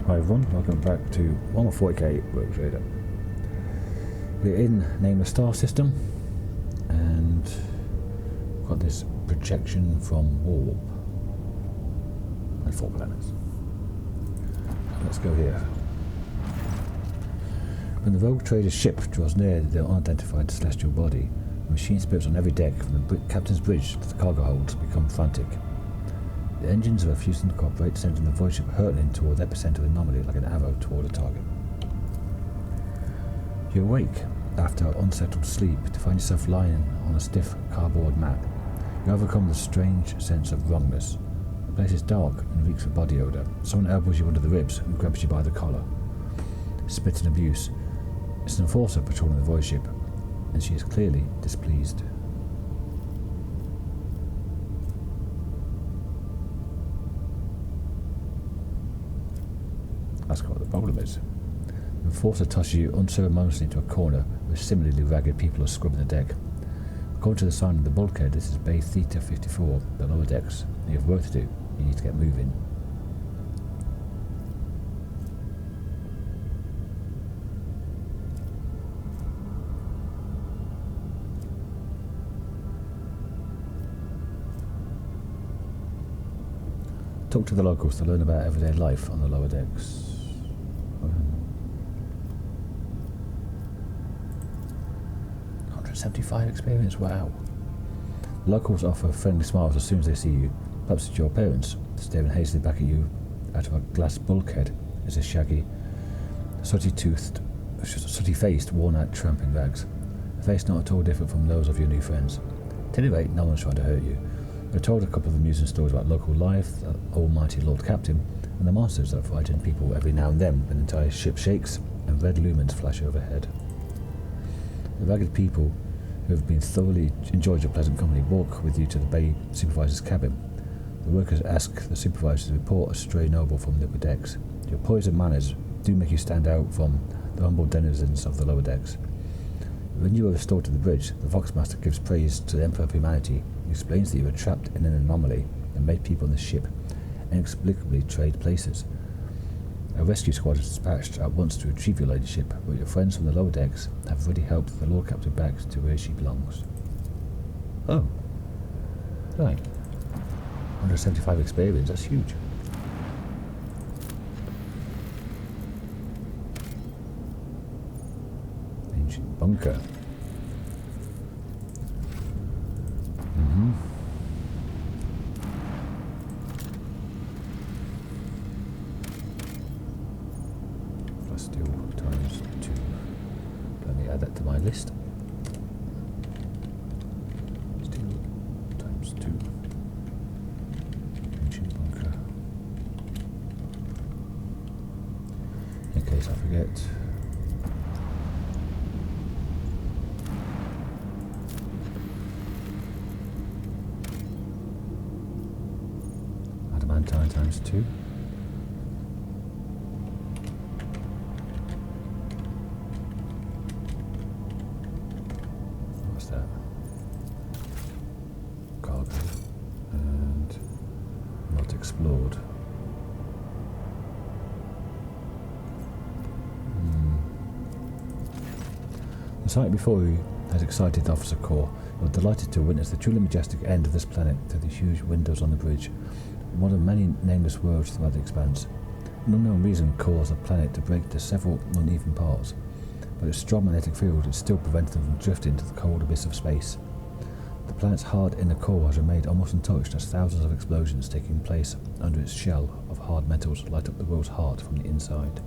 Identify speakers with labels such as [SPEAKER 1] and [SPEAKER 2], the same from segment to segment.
[SPEAKER 1] Hi everyone, welcome back to WH40K Rogue Trader. We're in Nameless Star system and we've got this projection from warp and 4 planets. Let's go here. When the Rogue Trader's ship draws near the unidentified celestial body, the machine spirits on every deck from the captain's bridge to the cargo holds become frantic. The engines are refusing to cooperate, sending the voidship hurtling toward the epicenter of the anomaly like an arrow toward a target. You awake after unsettled sleep to find yourself lying on a stiff cardboard mat. You overcome the strange sense of wrongness. The place is dark and reeks of body odour. Someone elbows you under the ribs and grabs you by the collar. Spit and abuse. It's an enforcer patrolling the voidship, and she is clearly displeased. Ask her what the problem is. The enforcer tosses you unceremoniously into a corner where similarly ragged people are scrubbing the deck. According to the sign on the bulkhead, this is Bay Theta 54, the lower decks. You have work to do. You need to get moving. Talk to the locals to learn about everyday life on the lower decks. 175 experience, wow. Locals offer friendly smiles as soon as they see you. Perhaps it's your parents. Staring hazily back at you out of a glass bulkhead is a shaggy, sooty-faced, worn-out tramp in rags. A face not at all different from those of your new friends. At any rate, no one's trying to hurt you. You're told a couple of amusing stories about local life, the almighty Lord Captain, and the monsters that frighten people every now and then when the entire ship shakes and red lumens flash overhead. The ragged people who have been thoroughly enjoyed your pleasant company walk with you to the bay supervisor's cabin. The workers ask the supervisor to report a stray noble from the upper decks. Your poise and manners do make you stand out from the humble denizens of the lower decks. When you are restored to the bridge, the Voxmaster gives praise to the Emperor of Humanity. He explains that you were trapped in an anomaly and made people on the ship inexplicably trade places. A rescue squad is dispatched at once to retrieve your ladyship, but your friends from the lower decks have already helped the Lord Captain back to where she belongs. Oh. Right. 175 experience, that's huge. Ancient bunker. Steel times 2. Let me add that to my list. Steel times 2. Ancient bunker. In case I forget. Adamantine times 2. Explored. The sight before you has excited the officer corps. You are delighted to witness the truly majestic end of this planet through the huge windows on the bridge, one of many nameless worlds throughout the expanse. An unknown reason caused the planet to break into several uneven parts, but its strong magnetic field is still preventing them from drifting into the cold abyss of space. The planet's hard inner core has remained almost untouched as thousands of explosions taking place under its shell of hard metals light up the world's heart from the inside.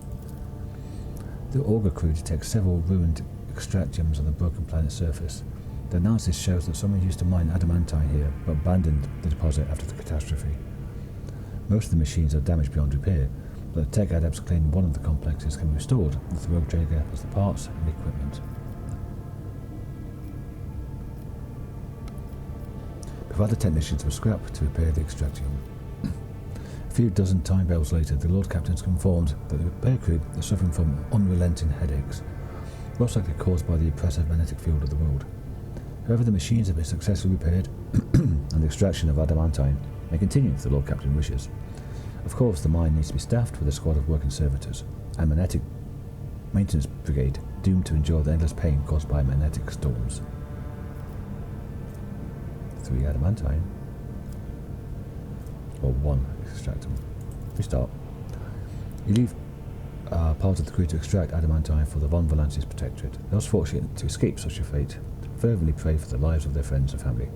[SPEAKER 1] The auger crew detects several ruined extractiums on the broken planet's surface. The analysis shows that someone used to mine adamantine here but abandoned the deposit after the catastrophe. Most of the machines are damaged beyond repair, but the tech adepts claim one of the complexes can be restored with the Rogue Trader as the parts and equipment. Other technicians were scrapped to repair the extraction. A few dozen time bells later, the Lord Captain's confirmed that the repair crew are suffering from unrelenting headaches, most likely caused by the oppressive magnetic field of the world. However, the machines have been successfully repaired, and the extraction of adamantine may continue if the Lord Captain wishes. Of course, the mine needs to be staffed with a squad of working servitors, and magnetic maintenance brigade doomed to endure the endless pain caused by magnetic storms. 3 adamantine. Or 1 extractum. Restart. You leave part of the crew to extract adamantine for the Von Valance's protectorate. Those fortunate to escape such a fate fervently pray for the lives of their friends and family,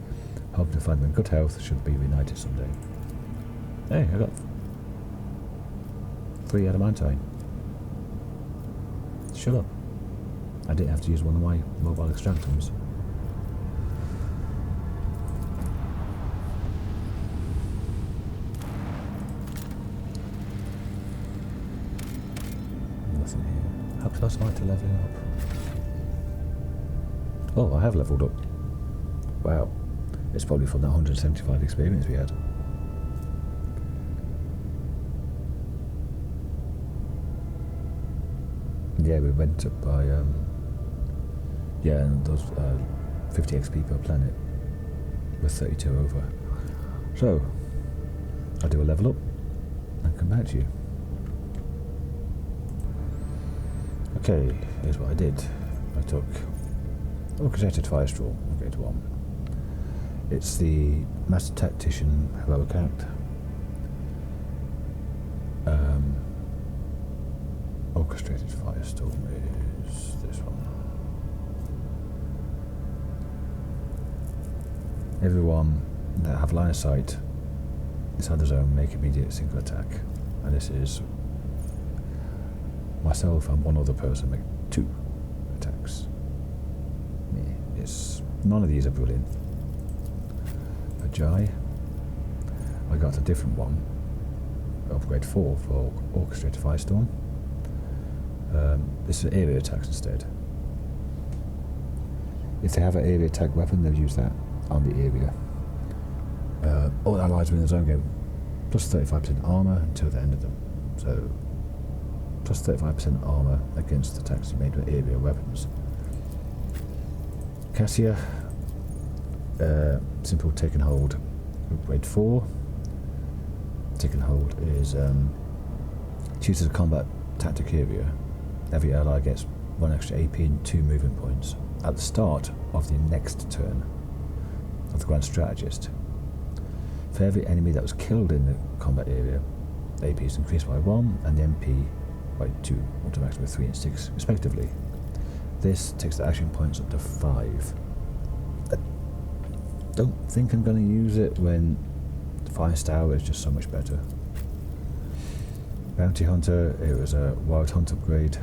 [SPEAKER 1] hoping to find them in good health should be reunited someday. Hey, I got 3 adamantine. Shut up. I didn't have to use one of my mobile extractums. Nothing here. How close am I to leveling up? Oh, I have leveled up. Wow. It's probably from that 175 experience we had. Yeah, we went up by, yeah, and those 50 XP per planet with 32 over. So, I'll do a level up and come back to you. Okay, here's what I did. I took Orchestrated Firestorm, okay, to 1. It's the Master Tactician Heroic Act. Orchestrated Firestorm is this one. Everyone that have line of sight inside the zone make immediate single attack. And this is myself and one other person make 2 attacks. It's none of these are brilliant. Ajay, I got a different one, upgrade 4 for Orchestrated Firestorm. This is area attacks instead. If they have an area attack weapon, they'll use that on the area. All allies within the zone get plus 35% armor until the end of them. So, plus 35% armor against attacks made with area weapons. Cassia, simple take and hold, upgrade 4. Take and hold is chooses a combat tactic area. Every ally gets 1 extra AP and 2 movement points at the start of the next turn of the Grand Strategist. For every enemy that was killed in the combat area, AP is increased by 1 and the MP by 2, automatically with 3 and 6 respectively. This takes the action points up to 5. I don't think I'm going to use it when the Fire Tower is just so much better. Bounty Hunter, it was a Wild Hunt upgrade,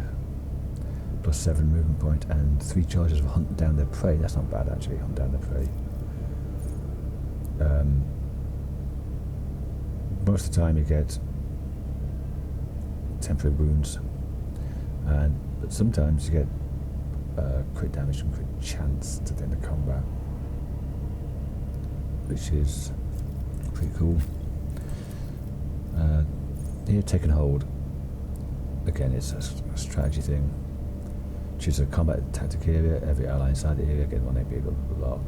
[SPEAKER 1] plus 7 movement point and 3 charges of Hunt Down Their Prey. That's not bad actually, Hunt Down Their Prey. Most of the time you get temporary wounds, but sometimes you get crit damage and crit chance to the end of combat, which is pretty cool. Here, take and hold. Again, it's a strategy thing. Choose a combat tactic area. Every ally inside the area get 1 AP, blah blah blah.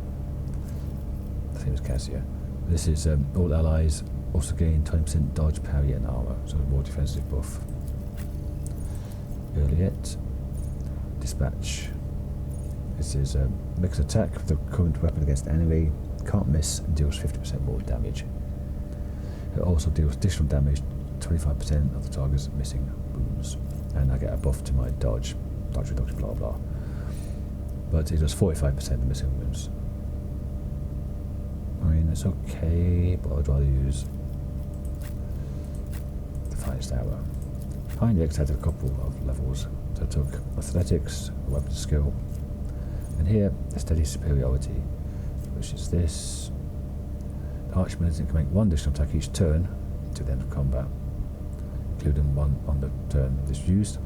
[SPEAKER 1] The same as Cassia. This is all allies also gain 20% dodge, parry, and armor, so a more defensive buff. Earliet. Dispatch. This is a mixed attack with the current weapon against enemy. Can't miss and deals 50% more damage. It also deals additional damage, 25% of the target's missing wounds. And I get a buff to my dodge reduction, blah blah. But it does 45% of missing wounds. I mean, it's okay, but I'd rather use the Finest Hour. Behind the X had a couple of levels. So I took Athletics, Weapon Skill, and here, a Steady Superiority, which is this. The Archmilitant can make 1 additional attack each turn to the end of combat, including 1 on the turn this used.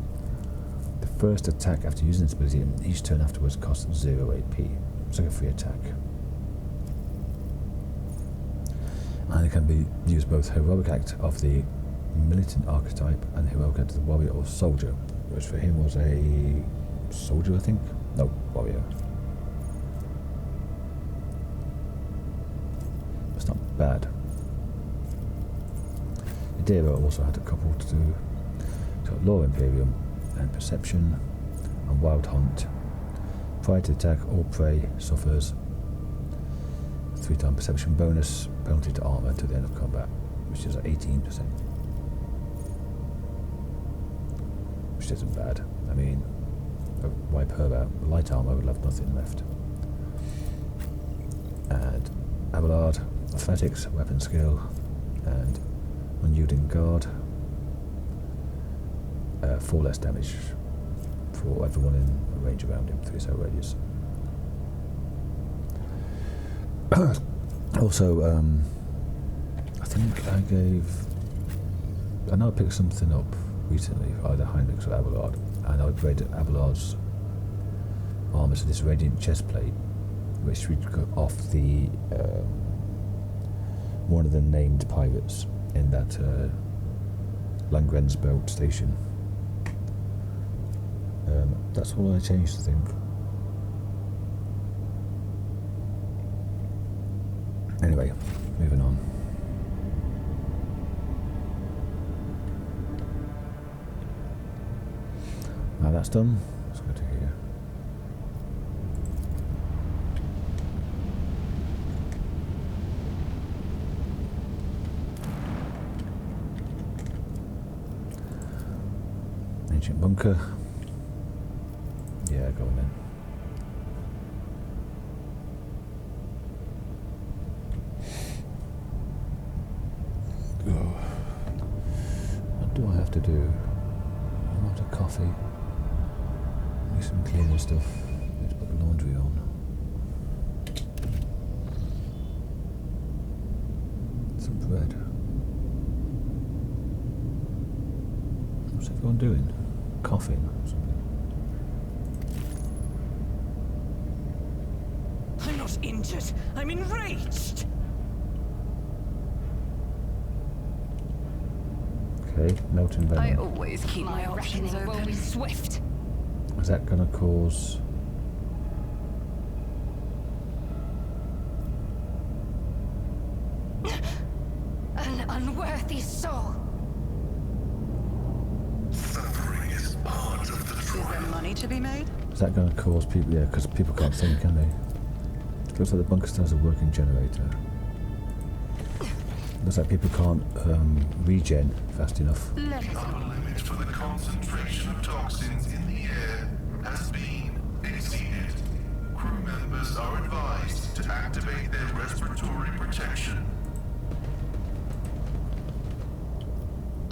[SPEAKER 1] The first attack after using this ability and each turn afterwards costs 0 AP. It's like a free attack. And it can be used both Heroic Act of the Militant archetype and Heroic Act of the Warrior or Soldier, which for him was a Soldier, I think? No, Warrior. It's not bad. It Madeira also had a couple to do. It's got Law Imperium and Perception and Wild Hunt. Prior to attack, all prey suffers 3-time perception bonus, penalty to armor to the end of combat, which is at 18%. Which isn't bad. I mean, wipe her out. Light armor would have nothing left. And Abelard, Athletics, Weapon Skill, and Unyielding Guard. 4 less damage for everyone in range around him, 3 cell radius. Also, I think I know I picked something up recently, either Heinrich's or Abelard, and I upgraded Abelard's armor to this radiant chest plate, which we got off the one of the named pirates in that Langren's boat station. That's all I changed, I think. Anyway, moving on. Now that's done, let's go to here. Ancient bunker. Yeah, go on then. What do I have to do? A lot of coffee. Need some cleaning stuff. Need to put the laundry on. Some bread. What's everyone doing? Coughing or something?
[SPEAKER 2] I'm not injured. I'm enraged.
[SPEAKER 1] Okay, melting venom.
[SPEAKER 3] I always keep my options
[SPEAKER 2] reckoning will
[SPEAKER 3] open.
[SPEAKER 2] be swift.
[SPEAKER 1] Is that going to cause...
[SPEAKER 2] An unworthy soul.
[SPEAKER 4] Suffering is part of the
[SPEAKER 3] Is there
[SPEAKER 4] trial.
[SPEAKER 3] money to be made?
[SPEAKER 1] Is that going to cause people... Yeah, because people can't think, can they? Looks like the bunker still has a working generator. Looks like people can't regen fast enough.
[SPEAKER 4] The upper limit for the concentration of toxins in the air has been exceeded. Crew members are advised to activate their respiratory protection.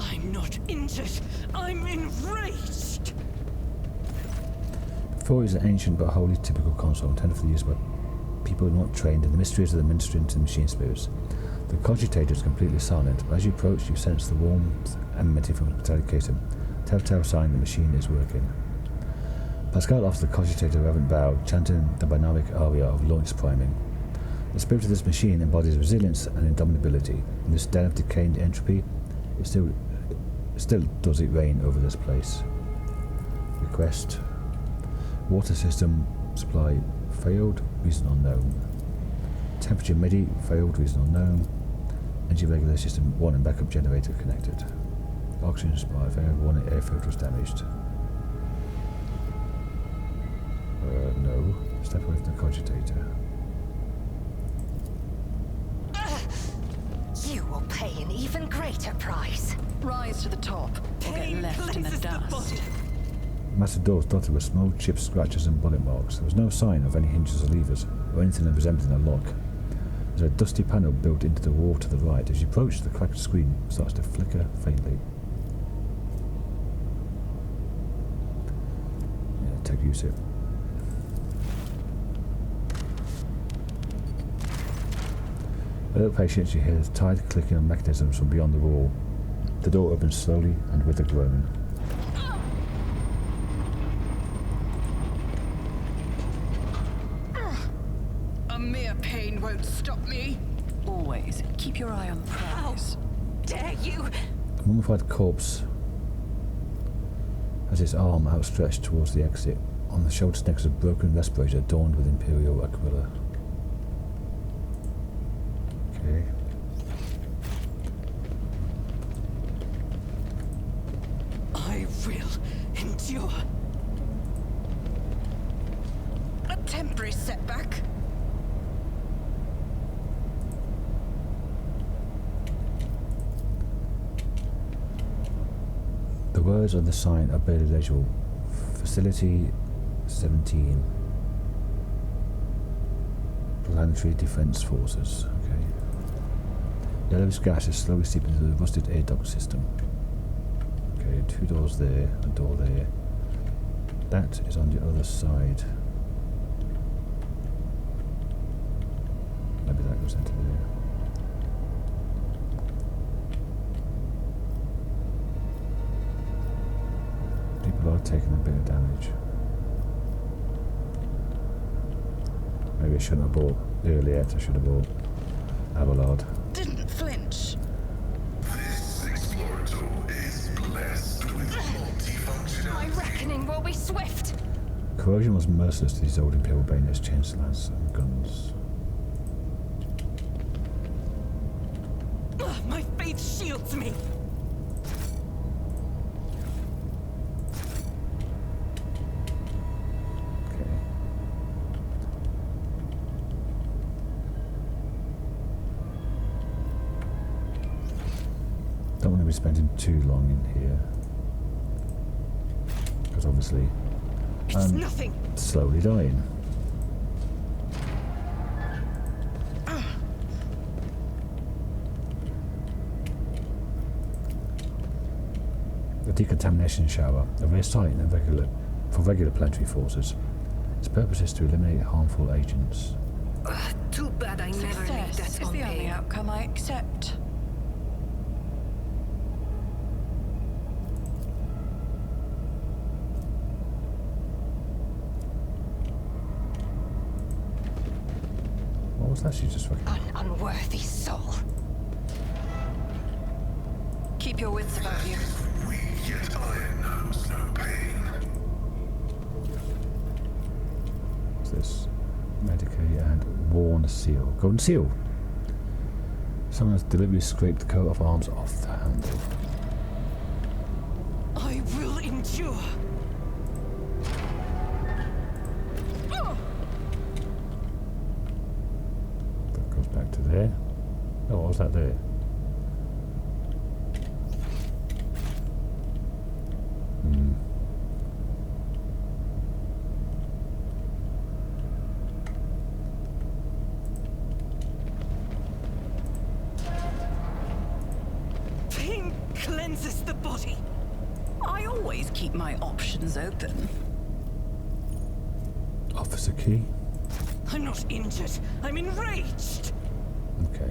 [SPEAKER 2] I'm not injured. I'm enraged.
[SPEAKER 1] Before is an ancient but wholly typical console intended for the use by people not trained in the mysteries of the ministering to the machine spirits. The cogitator is completely silent, but as you approach, you sense the warmth emanating from the metallic casing, telltale sign the machine is working. Pascal offers the cogitator a reverent bow, chanting the binaric aria of launch priming. The spirit of this machine embodies resilience and indomitability. In this den of decaying entropy, it still does it reign over this place. Request. Water system supply failed, reason unknown. Temperature MIDI failed, reason unknown. Energy regulator system 1 and backup generator connected. Oxygen supply failed, 1 air filter was damaged. No. Step away from the cogitator.
[SPEAKER 5] You will pay an even greater price.
[SPEAKER 3] Rise to the top, or get left in the dust.
[SPEAKER 1] Massive doors dotted with small chips, scratches and bullet marks. There was no sign of any hinges or levers, or anything resembling a lock. There's a dusty panel built into the wall to the right. As you approach, the cracked screen starts to flicker faintly. Yeah, take use it. Without patience, you hear the tight clicking of mechanisms from beyond the wall. The door opens slowly and with a groan.
[SPEAKER 3] A mere pain won't stop me. Always keep your eye on the prize.
[SPEAKER 2] Dare you?
[SPEAKER 1] The mummified corpse has its arm outstretched towards the exit. On the shoulder next is a broken respirator adorned with Imperial aquila. Okay.
[SPEAKER 2] I will endure.
[SPEAKER 3] A temporary setback.
[SPEAKER 1] The words on the sign are barely legible. Facility 17. Planetary Defense Forces. Okay. Yellowish gas is slowly seeping into the rusted air duct system. Okay, 2 doors there, a door there. That is on the other side. Maybe that goes into there. People are taking a bit of damage. Maybe I shouldn't have bought earlier. I should have bought Abelard.
[SPEAKER 3] Didn't flinch.
[SPEAKER 4] This explorator is blessed with multifunctionality.
[SPEAKER 2] My reckoning will be swift.
[SPEAKER 1] Corrosion was merciless to these old Imperial bayonets, chainsaws, and guns.
[SPEAKER 2] My faith shields me.
[SPEAKER 1] Okay. Don't want to be spending too long in here. Because obviously
[SPEAKER 2] It's
[SPEAKER 1] I'm
[SPEAKER 2] nothing.
[SPEAKER 1] slowly dying. The decontamination shower, a rare sight for regular planetary forces. Its purpose is to eliminate harmful agents.
[SPEAKER 5] Too bad I never made
[SPEAKER 3] Success
[SPEAKER 5] that
[SPEAKER 3] is
[SPEAKER 5] on
[SPEAKER 3] the only
[SPEAKER 5] pay.
[SPEAKER 3] outcome I accept.
[SPEAKER 1] What was that she just fucking...
[SPEAKER 5] An unworthy soul.
[SPEAKER 3] Keep your wits about you.
[SPEAKER 4] Weak, yet iron knows no pain.
[SPEAKER 1] What's this? Medicae and worn seal. Golden seal! Someone has deliberately scraped the coat of arms off the handle.
[SPEAKER 2] I will endure.
[SPEAKER 1] That goes back to there. Oh, what was that there?
[SPEAKER 2] Pain cleanses the body.
[SPEAKER 3] I always keep my options open.
[SPEAKER 1] Officer key?
[SPEAKER 2] I'm not injured. I'm enraged.
[SPEAKER 1] Okay.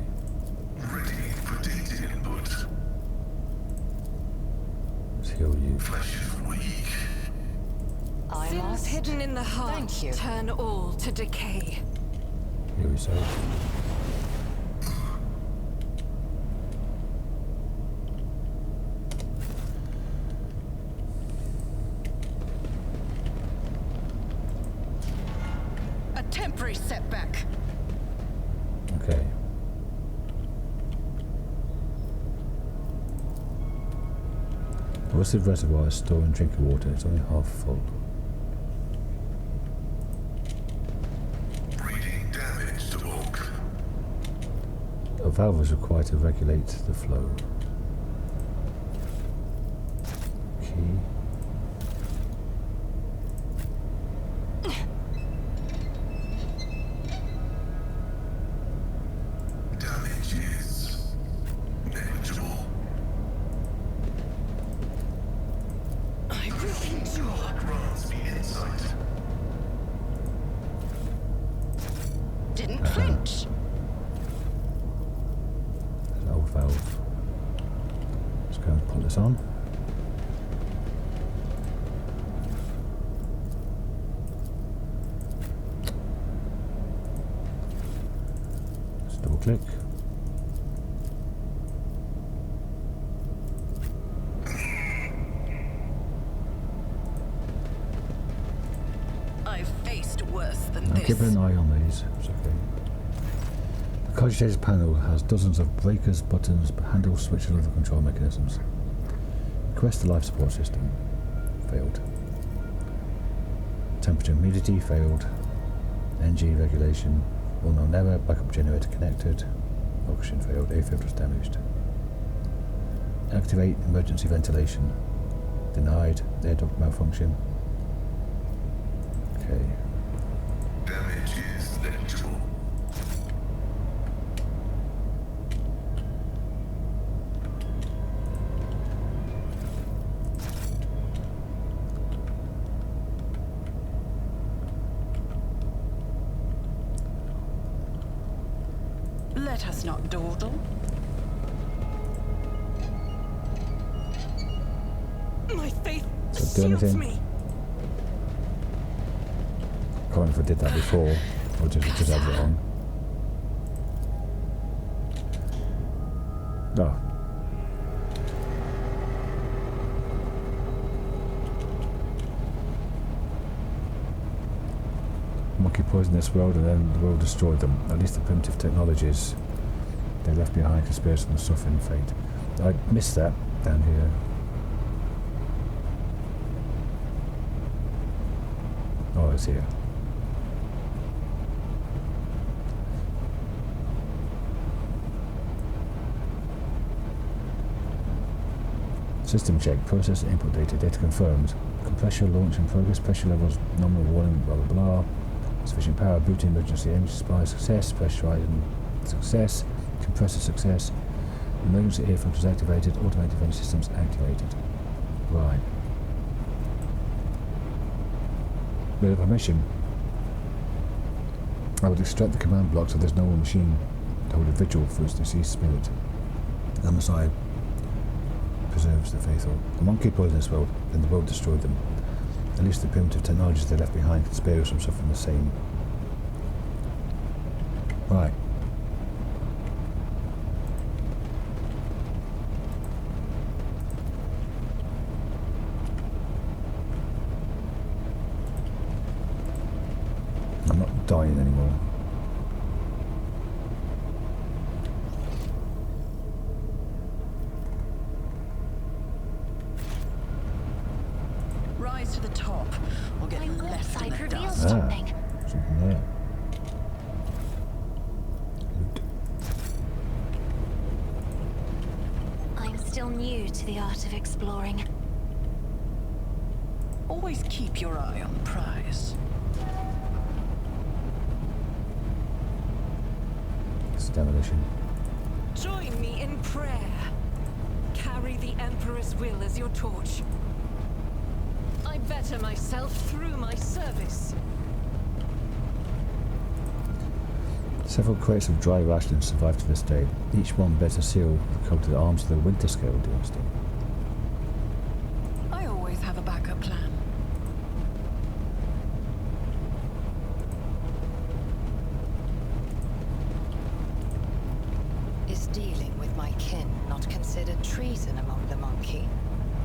[SPEAKER 4] Ready for data input.
[SPEAKER 1] Let's heal you.
[SPEAKER 4] Flesh is weak.
[SPEAKER 5] I
[SPEAKER 2] Sins
[SPEAKER 5] must.
[SPEAKER 2] hidden in the heart
[SPEAKER 5] Thank you.
[SPEAKER 2] turn all to decay.
[SPEAKER 1] Heal yourself.
[SPEAKER 3] A temporary setback.
[SPEAKER 1] Okay. The rusted reservoir is storing drinking water. It's only half full.
[SPEAKER 4] Reading damage to bulk.
[SPEAKER 1] A valve is required to regulate the flow. Key.
[SPEAKER 4] Damage is negligible.
[SPEAKER 2] I will endure.
[SPEAKER 4] Grants me insight.
[SPEAKER 3] Didn't flinch.
[SPEAKER 1] An old valve. Let's go and put this on. Let's double click.
[SPEAKER 3] I've faced worse than
[SPEAKER 1] Now
[SPEAKER 3] this.
[SPEAKER 1] keep an eye on these. It's okay. The cogitator's panel has dozens of breakers, buttons, handles, switches, and other control mechanisms. Request the life support system. Failed. Temperature and humidity. Failed. NG regulation. Unknown error. Backup generator connected. Oxygen failed. Air filter was damaged. Activate emergency ventilation. Denied. Air duct malfunction. Okay.
[SPEAKER 4] Damage is negligible.
[SPEAKER 3] Let us not dawdle.
[SPEAKER 2] My faith
[SPEAKER 1] Does it do
[SPEAKER 2] shields
[SPEAKER 1] anything?
[SPEAKER 2] me.
[SPEAKER 1] Can't remember if I did that before or just have it on. No. Monkey poisoned this world and then the world destroyed them. At least the primitive technologies they left behind can spare us from the suffering fate. I missed that down here. Oh, it's here. System check. Process input data. Data confirmed. Compressor launch in progress. Pressure levels nominal warning. Blah blah blah. Sufficient power. Booting emergency energy supply. Success. Pressurizing. Success. Compressor success. Emergency air filters activated. Automated vent systems activated. Right. With a permission, I would extract the command block so there's no more machine to hold a vigil for its deceased spirit. The Messiah preserves the faithful. The monkey poisoned this world, then the world destroyed them. At least the primitive technologies they left behind can spare us from suffering the same. Right. I'm not dying anymore.
[SPEAKER 3] Rise to the top, or get
[SPEAKER 5] I'm
[SPEAKER 3] left in
[SPEAKER 5] Psyker
[SPEAKER 3] the
[SPEAKER 5] reveals
[SPEAKER 3] dust.
[SPEAKER 5] something.
[SPEAKER 1] Something there. Loot.
[SPEAKER 5] I'm still new to the art of exploring.
[SPEAKER 3] Always keep your eye on the prize.
[SPEAKER 1] It's demolition.
[SPEAKER 2] Join me in prayer. Carry the Emperor's will as your torch. I better myself through my service.
[SPEAKER 1] Several crates of dry rations survive to this day. Each one bears a seal the coat of the arms of the winter scale dynasty.
[SPEAKER 3] I always have a backup plan.
[SPEAKER 6] Is dealing with my kin not considered treason among the monkey?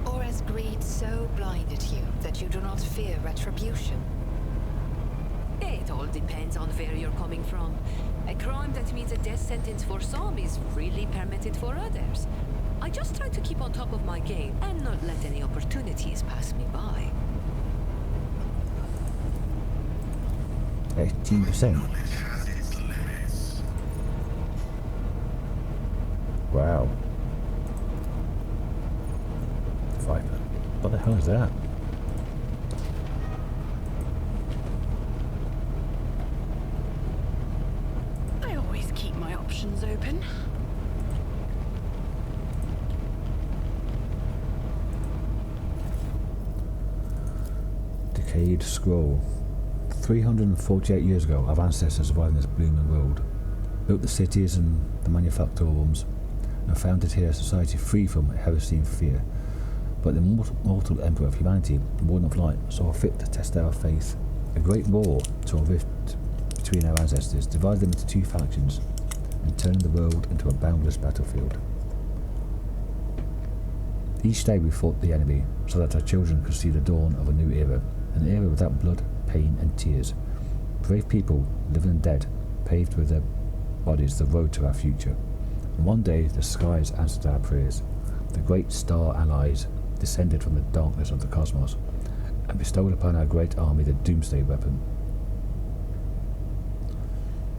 [SPEAKER 6] Or has greed so blinded you that you do not fear retribution?
[SPEAKER 7] It all depends on where you're coming from. A crime that means a death sentence for some is really permitted for others. I just try to keep on top of my game and not let any opportunities pass me by.
[SPEAKER 1] 18%.
[SPEAKER 4] Knowledge has its limits.
[SPEAKER 1] Wow. Viper. What the hell is that?
[SPEAKER 3] I always keep my options open.
[SPEAKER 1] Decayed scroll. 348 years ago, our ancestors survived in this blooming world, built the cities and the manufactorums, and founded here a society free from heresy and fear. But the mortal emperor of humanity, the Warden of Light, saw fit to test our faith. A great war tore a rift between our ancestors, divided them into two factions, and turned the world into a boundless battlefield. Each day we fought the enemy, so that our children could see the dawn of a new era, an era without blood, pain and tears. Brave people, living and dead, paved with their bodies the road to our future. And one day the skies answered our prayers. The great star allies descended from the darkness of the cosmos, and bestowed upon our great army the doomsday weapon.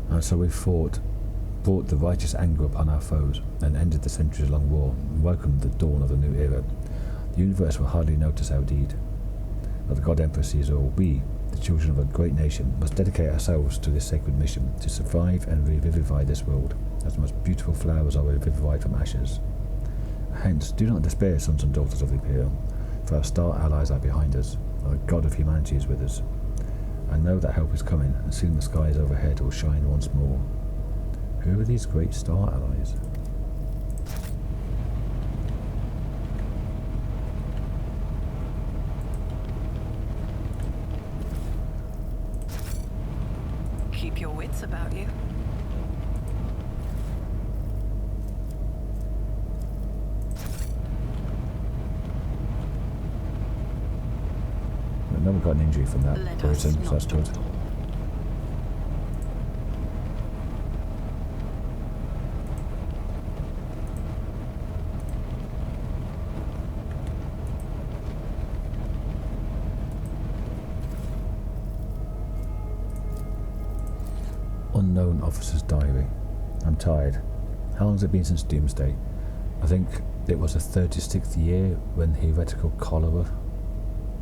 [SPEAKER 1] And so we brought the righteous anger upon our foes, and ended the centuries-long war, and welcomed the dawn of the new era. The universe will hardly notice our deed, but the God Emperor sees all. We, the children of a great nation, must dedicate ourselves to this sacred mission, to survive and revivify this world, as the most beautiful flowers are revivified from ashes. Hence, do not despair, sons and daughters of the Imperium, for our star allies are behind us, and the God of humanity is with us. I know that help is coming, and soon the skies overhead will shine once more. Who are these great star allies?
[SPEAKER 3] Keep your wits about you.
[SPEAKER 1] I've never got an injury from that
[SPEAKER 3] Let us
[SPEAKER 1] poison, so that's good.
[SPEAKER 3] dawdle.
[SPEAKER 1] Unknown officer's diary. I'm tired. How long has it been since Doomsday? I think it was the 36th year when heretical cholera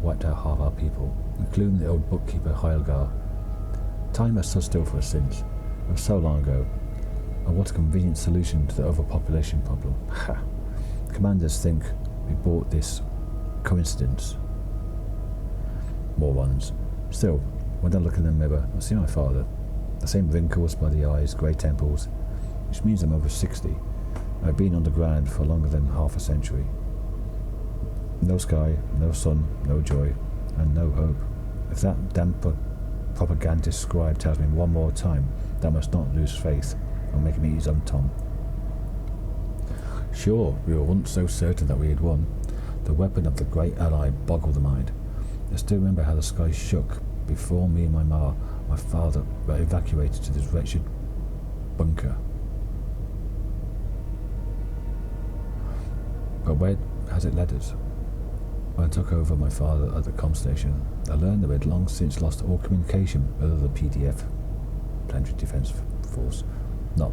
[SPEAKER 1] wiped out half our people, including the old bookkeeper Heilgar. Time has stood still for us since. It was so long ago. And what a convenient solution to the overpopulation problem. Ha! Commanders think we bought this coincidence. Morons. Still, when I look in the mirror, I see my father. The same wrinkles by the eyes, grey temples, which means I'm over 60. I've been underground for longer than half a century. No sky, no sun, no joy, and no hope. If that damn propagandist scribe tells me one more time that I must not lose faith, I'll make him eat his own tongue. Sure, we were once so certain that we had won. The weapon of the great ally boggled the mind. I still remember how the sky shook before me and my father were evacuated to this wretched bunker. But where has it led us? When I took over my father at the comm station, I learned that we had long since lost all communication with the PDF, Planetary Defense Force, not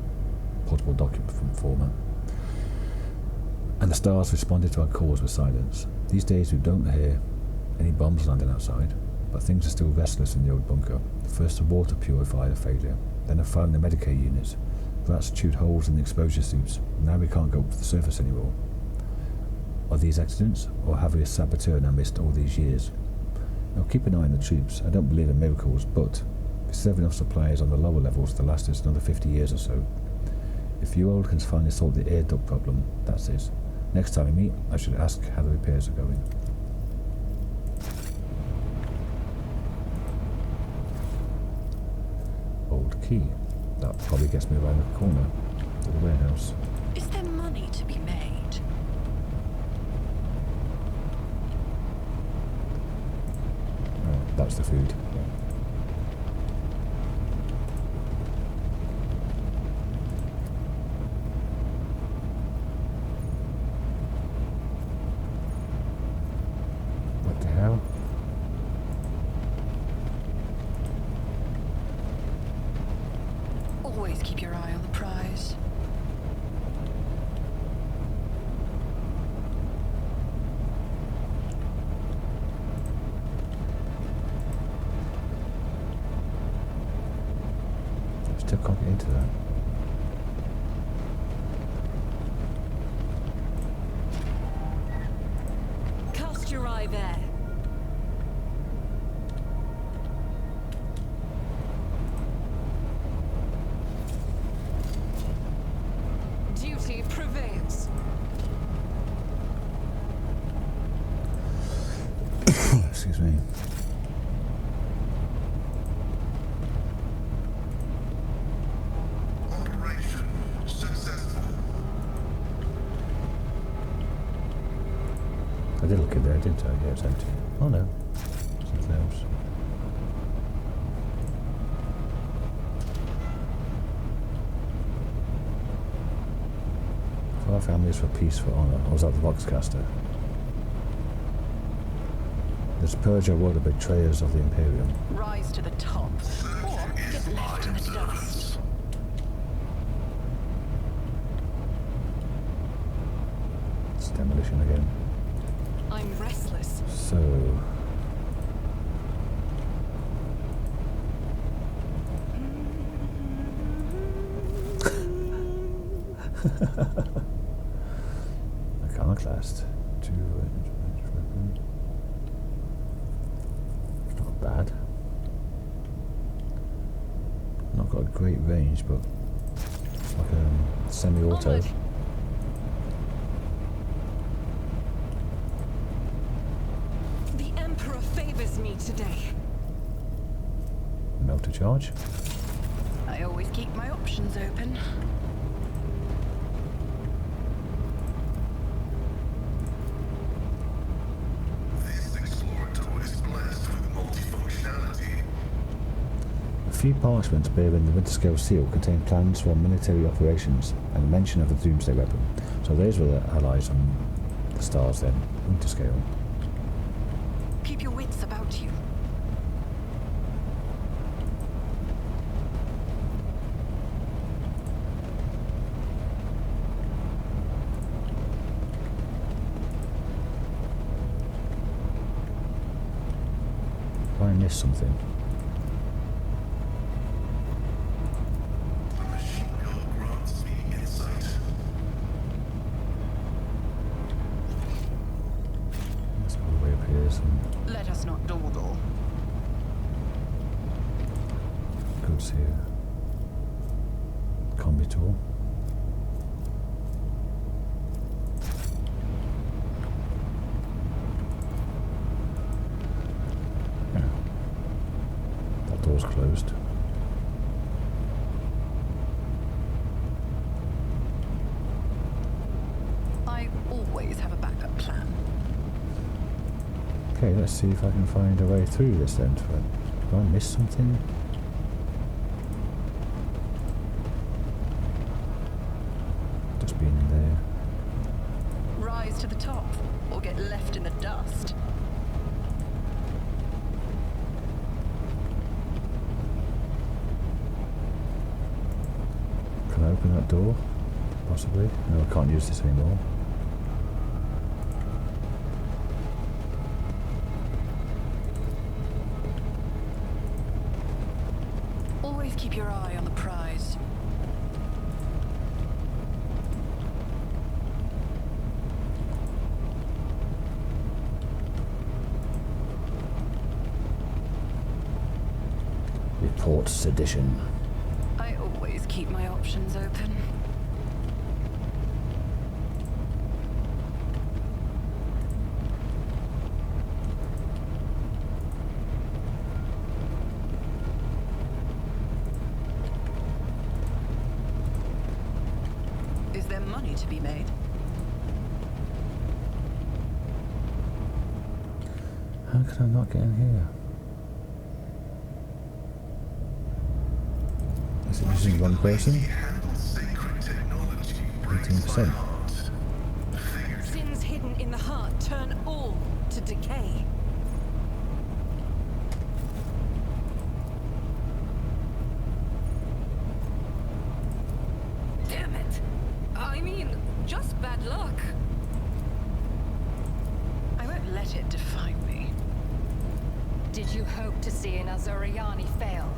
[SPEAKER 1] portable document from format. And the stars responded to our calls with silence. These days we don't hear any bombs landing outside, but things are still restless in the old bunker. First a water purifier failure, then a fire in the Medicaid units. Rats chewed holes in the exposure suits. Now we can't go up to the surface anymore. Are these accidents, or have we a saboteur now missed all these years? Now keep an eye on the troops. I don't believe in miracles, but we still have enough supplies on the lower levels to last us another 50 years or so. If you old can finally solve the air duct problem, that's it. Next time we meet, I should ask how the repairs are going. Old key. That probably gets me around the corner to the warehouse.
[SPEAKER 3] Is there money to be made?
[SPEAKER 1] Oh, that's the food. What the hell?
[SPEAKER 3] Always keep your eye on the prize.
[SPEAKER 1] Still can't get into that.
[SPEAKER 2] Cast your eye there. Duty prevails.
[SPEAKER 1] Excuse me.
[SPEAKER 4] Operation successful.
[SPEAKER 1] I did look in there, didn't I? Yeah, it's empty. Oh no. Something else. For our families, for peace, for honour. I was at the Voxcaster. Let's purge our world of betrayers of the Imperium.
[SPEAKER 3] Rise to the top, or get left in the dust.
[SPEAKER 1] It's demolition again.
[SPEAKER 2] I'm restless.
[SPEAKER 1] So... Iconoclast. Not bad. Not got a great range, but it's like a semi-auto.
[SPEAKER 2] Onward. The Emperor favors me today.
[SPEAKER 1] Melter charge.
[SPEAKER 3] I always keep my options open.
[SPEAKER 4] This explorator is blessed with multifunctionality.
[SPEAKER 1] A few parchments bearing the Winterscale seal contain plans for military operations and a mention of a doomsday weapon. So those were the allies on the stars then, Winterscale.
[SPEAKER 3] Keep your wits about you.
[SPEAKER 1] If I missed something.
[SPEAKER 4] The machine gun grants me insight.
[SPEAKER 1] Let's go all the way up here. Some
[SPEAKER 3] Let us not dawdle.
[SPEAKER 1] goods here. Combi tool. Yeah. That door's closed.
[SPEAKER 3] I always have a backup plan.
[SPEAKER 1] Okay, let's see if I can find a way through this then. Did I miss something? Just been in there.
[SPEAKER 3] Rise to the top, or get left in the dust.
[SPEAKER 1] Can I open that door? Possibly. No, I can't use this anymore.
[SPEAKER 3] Always keep your eye on the prize.
[SPEAKER 1] Report sedition.
[SPEAKER 3] I always keep my options open. Is there money to be made?
[SPEAKER 1] How can I not get in here? Is it using one person?
[SPEAKER 4] Handle sacred technology.
[SPEAKER 1] 18%.
[SPEAKER 2] Sins hidden in the heart turn all to decay.
[SPEAKER 7] Damn it! I mean, just bad luck.
[SPEAKER 3] I won't let it define me.
[SPEAKER 5] Did you hope to see an Azuriani fail?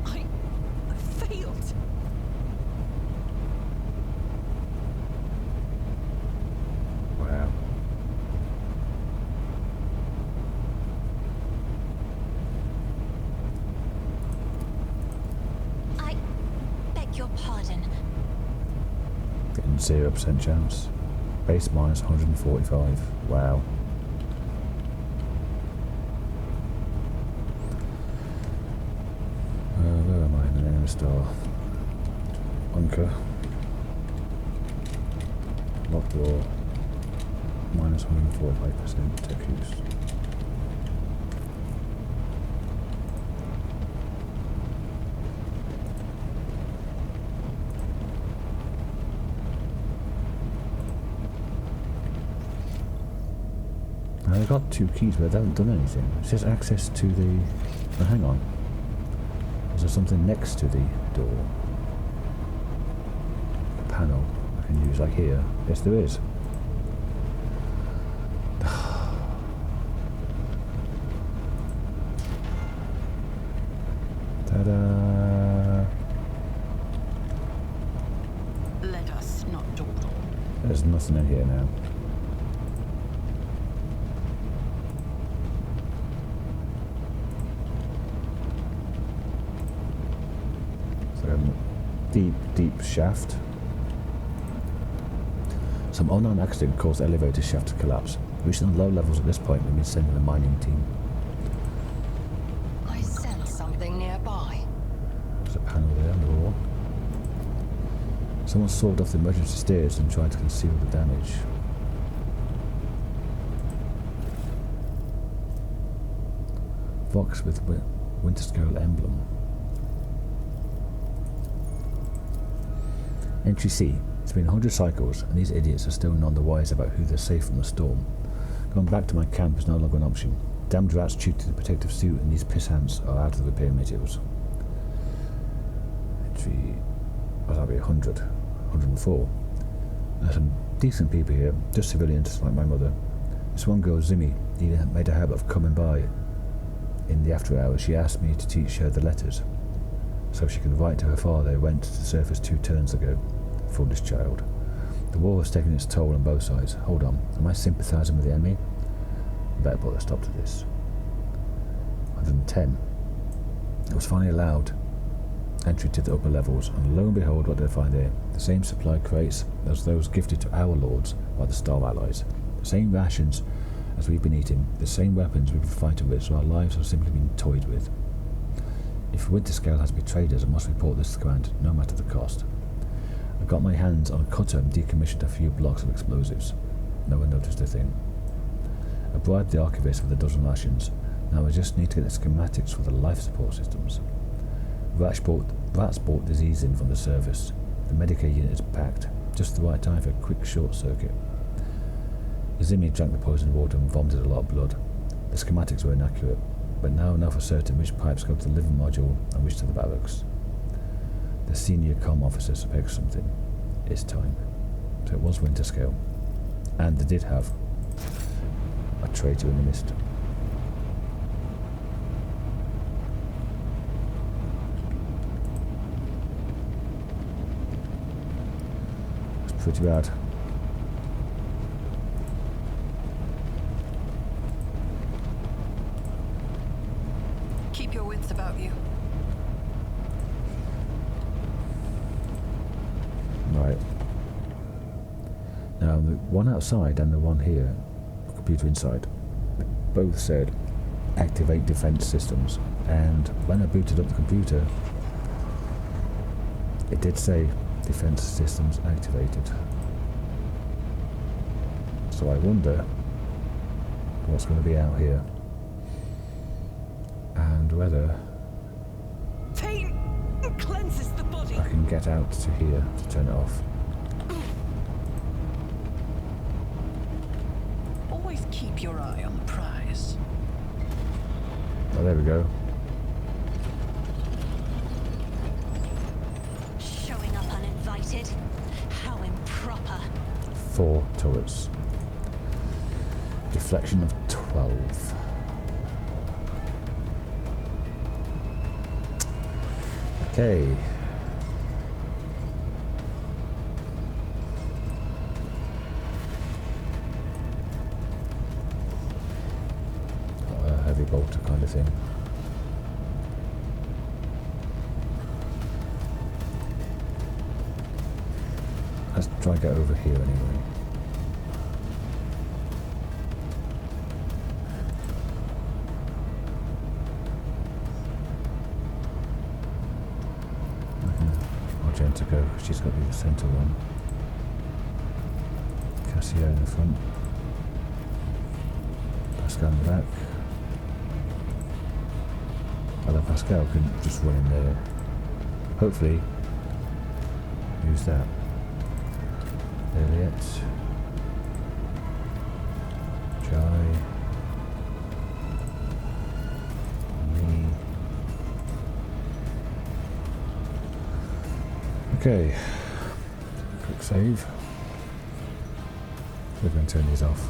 [SPEAKER 2] I failed.
[SPEAKER 1] Wow.
[SPEAKER 5] I beg your pardon.
[SPEAKER 1] Getting 0% chance. Base minus 145. Wow. Where am I in the Nameless Star? Bunker. Lock door. Minus 145% tech use. I got 2 keys, but I haven't done anything. It says access to the... Oh, hang on. Is there something next to the door? A panel I can use, like here. Yes, there is. Ta-da!
[SPEAKER 3] Let us not dawdle.
[SPEAKER 1] There's nothing in here now. Deep shaft. Some unknown accident caused the elevator shaft to collapse. Reaching the low levels at this point, we've been sending a mining team.
[SPEAKER 6] I sense something nearby.
[SPEAKER 1] There's a panel there on the wall. Someone sawed off the emergency stairs and tried to conceal the damage. Box with winter scale emblem. Entry C. It's been 100 cycles, and these idiots are still none the wiser about who they're safe from the storm. Going back to my camp is no longer an option. Damned rats chewed to the protective suit, and these piss hands are out of the repair materials. Entry... Well, that'll be 100. 104. There's some decent people here, just civilians like my mother. This one girl, Zimmy, made a habit of coming by in the after hours. She asked me to teach her the letters, so she could write to her father who went to the surface 2 turns ago. Foolish child. The war has taken its toll on both sides. Hold on, am I sympathising with the enemy? I better put a stop to this. 110. It was finally allowed entry to the upper levels, and lo and behold, what did I find there? The same supply crates as those gifted to our lords by the Star Allies. The same rations as we've been eating, the same weapons we've been fighting with, so our lives have simply been toyed with. If Winterscale has betrayed us, I must report this to command, no matter the cost. I got my hands on a cutter and decommissioned a few blocks of explosives. No one noticed a thing. I bribed the archivist with a dozen rations. Now I just need to get the schematics for the life support systems. Rats brought disease in from the surface. The Medicaid unit is packed. Just the right time for a quick short circuit. Zimmy drank the poisoned water and vomited a lot of blood. The schematics were inaccurate, but now I know for certain which pipes go to the living module and which to the barracks. The senior comm officer suspects something. It's time. So it was Winterscale. And they did have a traitor in the mist. It's pretty bad.
[SPEAKER 3] Keep your wits about you.
[SPEAKER 1] Right. Now the one outside and the one here, computer inside, both said activate defense systems, and when I booted up the computer it did say defense systems activated. So I wonder what's going to be out here and whether
[SPEAKER 2] Pain cleanses the body.
[SPEAKER 1] I can get out to here to turn it off.
[SPEAKER 3] Always keep your eye on the prize.
[SPEAKER 1] Oh, there we go.
[SPEAKER 5] Showing up uninvited. How improper.
[SPEAKER 1] 4 turrets. Deflection of 12. Okay. Got a heavy bolter kind of thing. Let's try and get over here anyway. To go, she's got to be the centre one. Cassia in the front. Pascal in the back. Although Pascal can just run in there. Hopefully, use that. Elliot. Jai. Okay. Quick save. We're going to turn these off.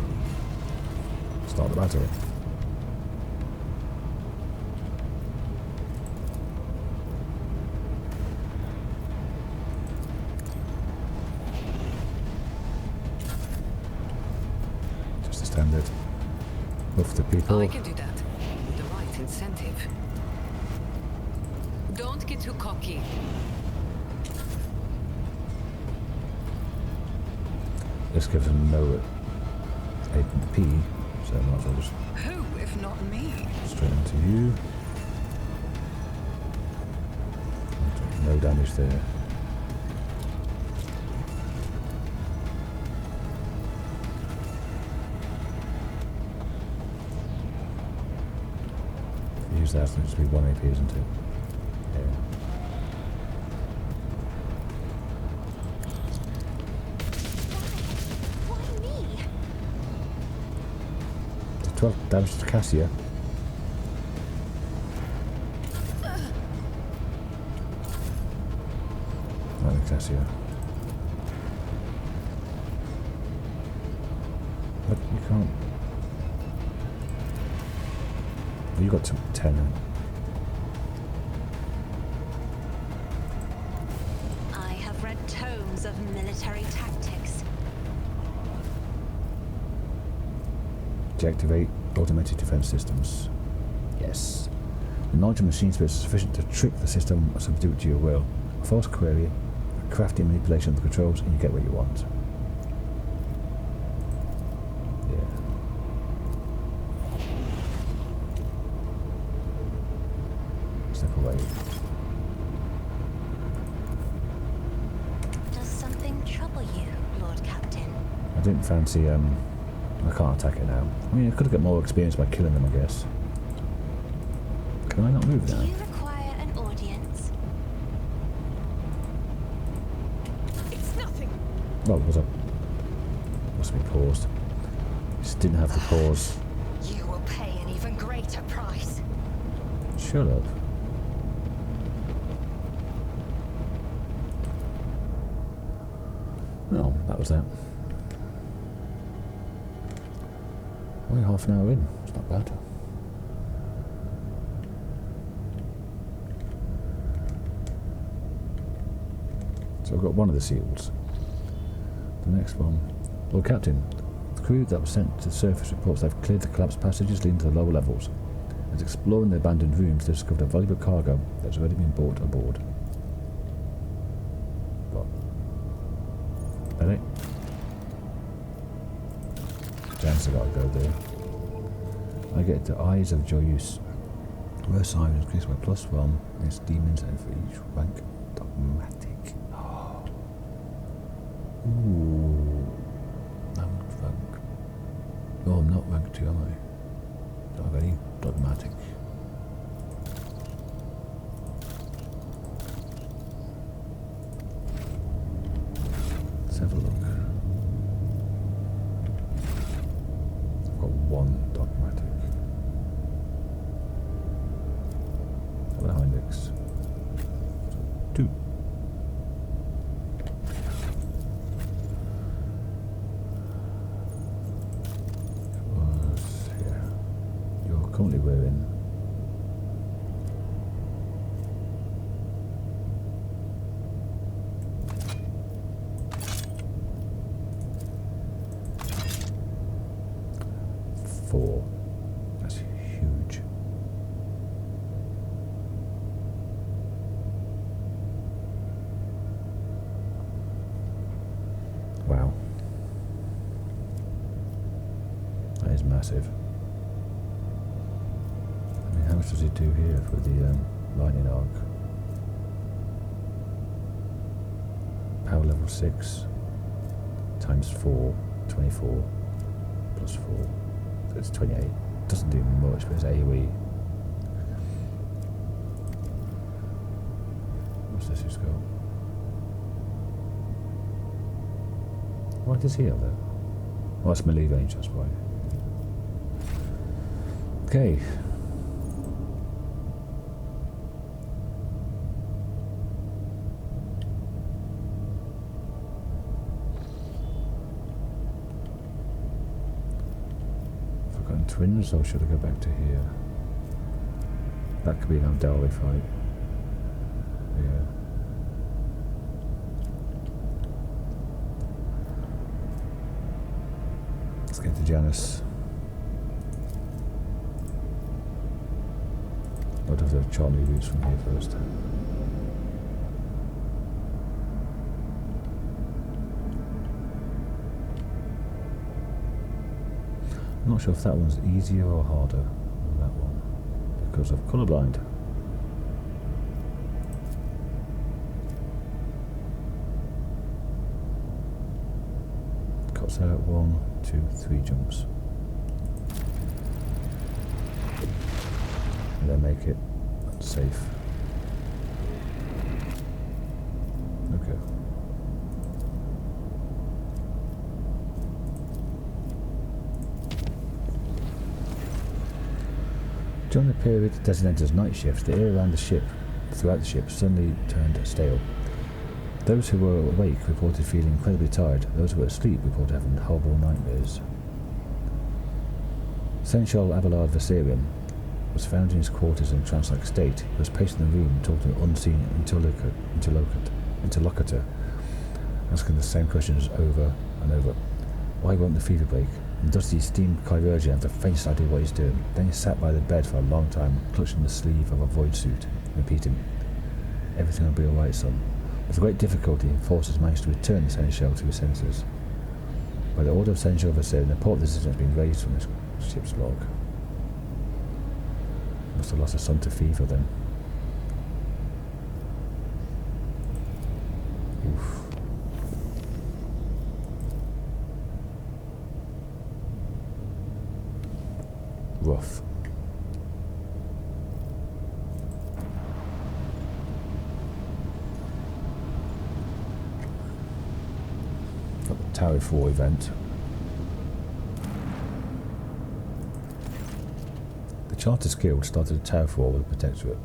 [SPEAKER 1] Start the battery. Just the standard. Buff the people.
[SPEAKER 7] I can do that with the right incentive. Don't get too cocky.
[SPEAKER 1] This gives them no AP, so I might as well just
[SPEAKER 3] Who, if not me?
[SPEAKER 1] straight into you. No damage there. Use that, so it'll be 1 AP, isn't it? Yeah.
[SPEAKER 5] Why me?
[SPEAKER 1] 12 damage to Cassia. Right, Cassia. But you can't. You got to 10.
[SPEAKER 5] I have read tomes of military tactics.
[SPEAKER 1] Deactivate automated defense systems. Yes. The knowledge of machine spirits is sufficient to trick the system or subdue it to your will. A false query, a crafty manipulation of the controls, and you get what you want. Step away.
[SPEAKER 5] Does something trouble you, Lord Captain?
[SPEAKER 1] I didn't fancy, I can't attack it now. I mean, I could have got more experience by killing them, I guess. Can I not move
[SPEAKER 5] Do
[SPEAKER 1] now?
[SPEAKER 5] you require an audience?
[SPEAKER 3] It's nothing.
[SPEAKER 1] Well, was I? Must have been paused. Just didn't have the pause.
[SPEAKER 6] You will pay an even greater price.
[SPEAKER 1] Shut up. No, that was that. Only half an hour in. It's not bad. So I've got one of the seals. The next one. Lord Captain, the crew that was sent to the surface reports they've cleared the collapsed passages leading to the lower levels. As exploring the abandoned rooms, they discovered a valuable cargo that's already been brought aboard. What? Ready? Janus, I gotta go there. I get the Eyes of Joyous. Rare sirens increase by +1 against demons and for each rank dogmatic. Oh. Ooh. I'm rank. Oh, I'm not rank 2, am I? Don't have any dogmatic. Let's have a look. I've got 1 dogmatic. How about index? 2. Was here. You're currently wearing. That's huge. Wow. That is massive. I mean, how much does it do here for the lightning arc? Power level 6 times 4, 24 plus 4. So it's 28. Doesn't do much, but it's AoE. What's this just go? Why does he have that? Oh, that's melee range, that's why. Okay. twins, or should I go back to here? That could be an Andalvi fight. Yeah. Let's get to Janus. I'd have to Charlie routes from here first. I'm not sure if that one's easier or harder than that one because of colourblind. Cuts out 1, 2, 3 jumps. And then make it safe. Okay. During the period designated as night shift, the air around the ship, throughout the ship, suddenly turned stale. Those who were awake reported feeling incredibly tired. Those who were asleep reported having horrible nightmares. Seneschal Abelard Viserion was found in his quarters in a trance-like state. He was pacing the room, talking to an unseen interlocutor, asking the same questions over and over. Why won't the fever break? And does the esteemed chirurgeon have the faintest idea what he's doing? Then he sat by the bed for a long time, clutching the sleeve of a void suit, repeating, "Everything will be alright, son." With great difficulty, forces managed to return the Seneschal to his senses. By the order of Seneschal Viserion, the report of this incident has been raised from his ship's log. Must have lost a son to fever then. Oof. Rough. Got the Tower 4 event. The Charters Guild started a Tower 4 with a protectorate.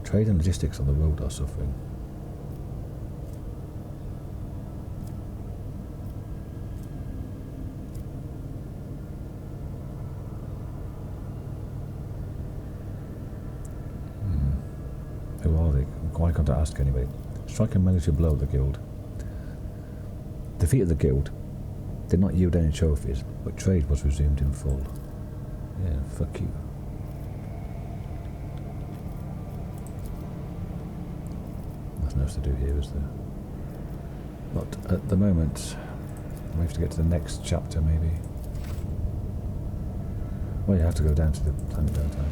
[SPEAKER 1] Trade and logistics on the road are suffering. Who are they? Why can't I ask anybody? Strike a military blow at the guild. Defeat of the guild did not yield any trophies, but trade was resumed in full. Yeah, fuck you. Nothing else to do here, is there? But at the moment, we have to get to the next chapter, maybe. Well, you have to go down to the planet, don't I?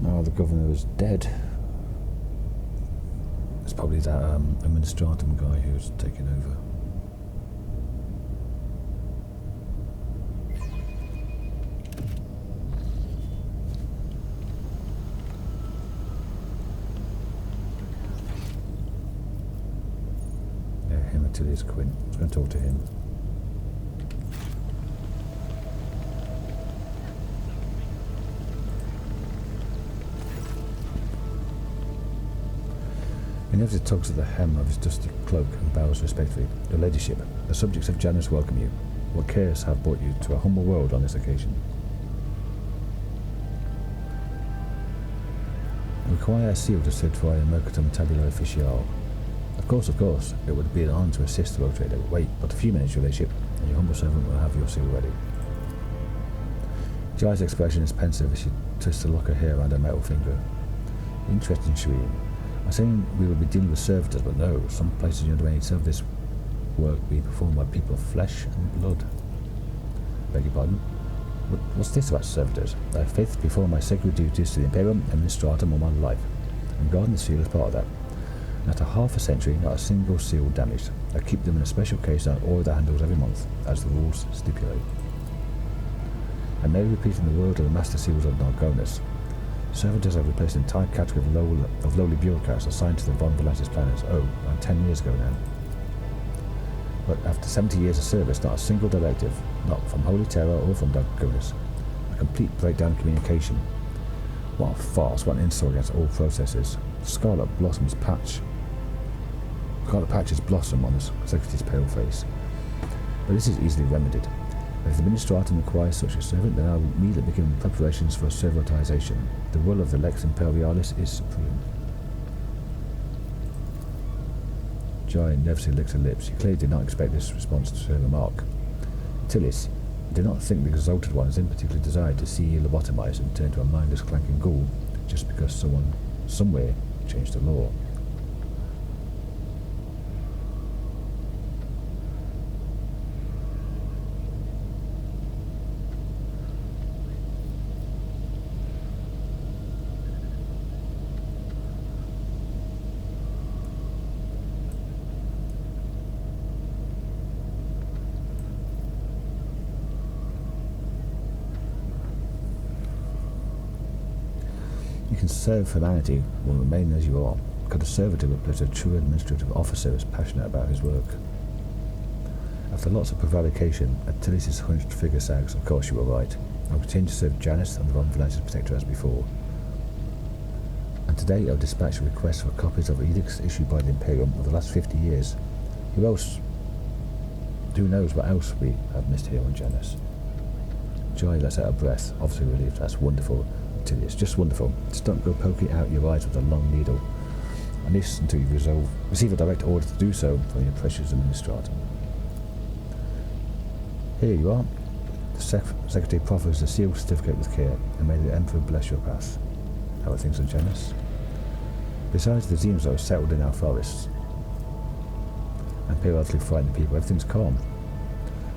[SPEAKER 1] Oh, the governor is dead. It's probably that Administratum guy who's taking over. Yeah, him until he's Quinn. I was going to talk to him. He never tugs at the hem of his dusty cloak and bows respectfully. Your ladyship, the subjects of Janus welcome you. What cares have brought you to a humble world on this occasion? Require a seal to certify a mercatum tabula official. Of course, it would be an honour to assist the road trader. Wait but a few minutes, your ladyship, and your humble servant will have your seal ready. Jai's expression is pensive as she twists the lock of hair around her metal finger. Interesting, Shireen. I'm saying we will be dealing with servitors, but no, some places you undertake some of this work being performed by people of flesh and blood. Beg your pardon? What's this about servitors? I have faithfully performed my sacred duties to the Imperium and Administratum all my life, and guarding the seal is part of that. And after half a century, not a single seal damaged. I keep them in a special case and order the handles every month, as the rules stipulate. And now repeating the word of the master seals of Dargonus. Servitors have replaced an entire category of lowly bureaucrats assigned to the Von Volantis planets, about 10 years ago now. But after 70 years of service, not a single directive, not from Holy Terror or from Dargonus. A complete breakdown of communication. What a farce, what an insult against all processes. Scarlet patches blossom on the secretary's pale face. But this is easily remedied. If the Administratum requires such a servant, then I will immediately begin preparations for servitization. The will of the Lex Imperialis is supreme. Giant nervously licks her lips. He clearly did not expect this response to her remark. Tillis did not think the exalted one has in particular desired to see you lobotomized and turned to a mindless clanking ghoul just because someone, somewhere, changed the law. You can serve humanity while remaining as you are. Could a servitor replace a true administrative officer is passionate about his work? After lots of prevarication, Tillis' hunched figure sags. Of course you were right. I will continue to serve Janus and the Von Valence's protector as before. And today I will dispatch a request for copies of edicts issued by the Imperium of the last 50 years. Who knows what else we have missed here on Janus? Joy lets out a breath, obviously relieved. That's wonderful. It's just wonderful. Just don't go poking out your eyes with a long needle. At least until you receive a direct order to do so from your precious Administratum. Here you are. The Secretary proffers a sealed certificate with care, and may the Emperor bless your path. How are things on Janus? Besides the Xenos settled in our forests and periodically frightening people, everything's calm.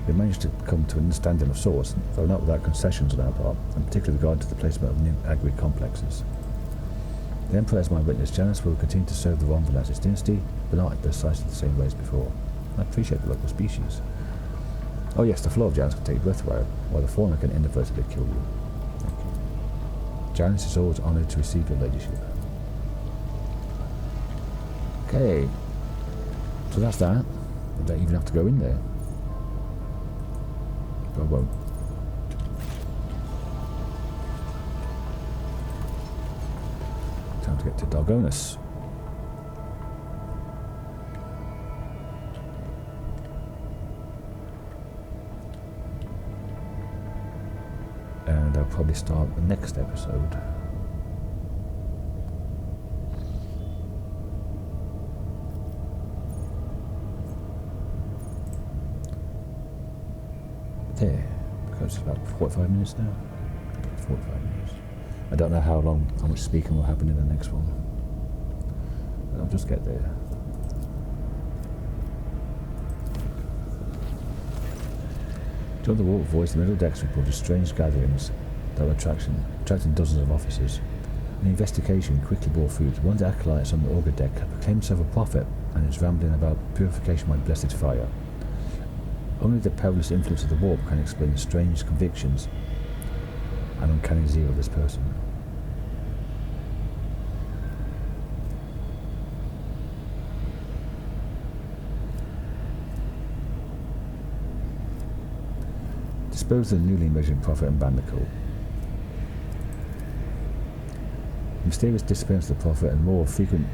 [SPEAKER 1] We managed to come to an understanding of sorts, though not without concessions on our part, and particularly with regard to the placement of new agri complexes. The Emperor as my witness, Janus will continue to serve the Von Valence's dynasty, but not in precisely the same way as before. I appreciate the local species. Oh yes, the floor of Janus can take your breath away, while the fauna can inadvertently kill you. Thank you. Janus is always honoured to receive your ladyship. Okay. So that's that. I don't even have to go in there. But I won't. Time to get to Dargonus. And I'll probably start the next episode. There, because it's about 45 minutes now. 45 minutes. I don't know how much speaking will happen in the next one. But I'll just get there. During the walk voice, the middle decks reported strange gatherings that were attracting dozens of officers. An investigation quickly bore fruit. One of the acolytes on the auger deck proclaimed himself a prophet and is rambling about purification by blessed fire. Only the perilous influence of the warp can explain the strange convictions and uncanny zeal of this person. Dispose of the newly emerging prophet and bandicoot. The mysterious disappearance of the prophet and more frequent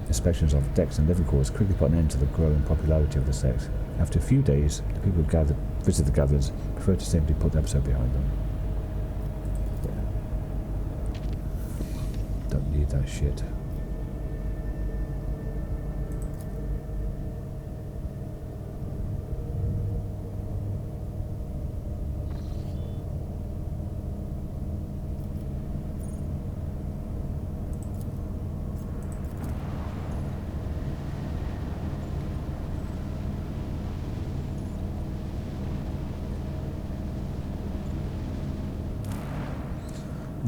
[SPEAKER 1] inspections of decks and living quarters quickly put an end to the growing popularity of the sect. After a few days, the people who visited the gatherers preferred to simply put the episode behind them. Yeah. Don't need that shit.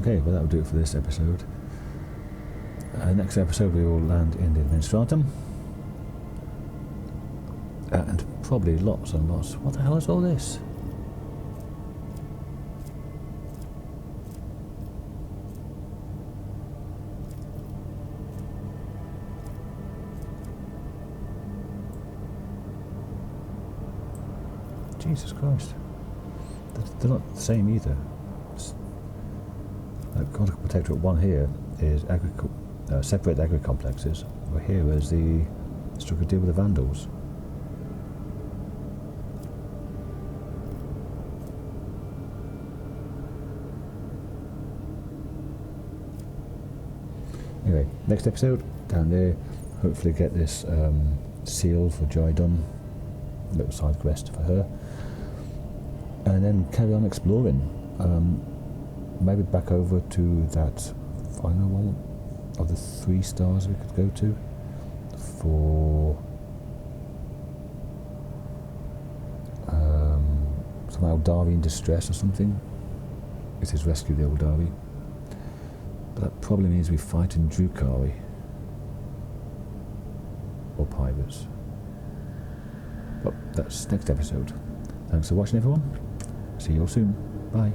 [SPEAKER 1] Okay, well that'll do it for this episode. Next episode we will land in the Administratum. And probably lots and lots. What the hell is all this? Jesus Christ. They're not the same either. Contact Protectorate 1 here is separate agri-complexes, where here is the struggle to deal with the Vandals. Anyway, next episode, down there, hopefully get this seal for Joy done, a little side quest for her, and then carry on exploring. Maybe back over to that final one of the 3 stars we could go to for some Eldari in distress or something. It is rescue the Eldari. But that probably means we fight in Drukari or pirates. But that's next episode. Thanks for watching, everyone. See you all soon. Bye.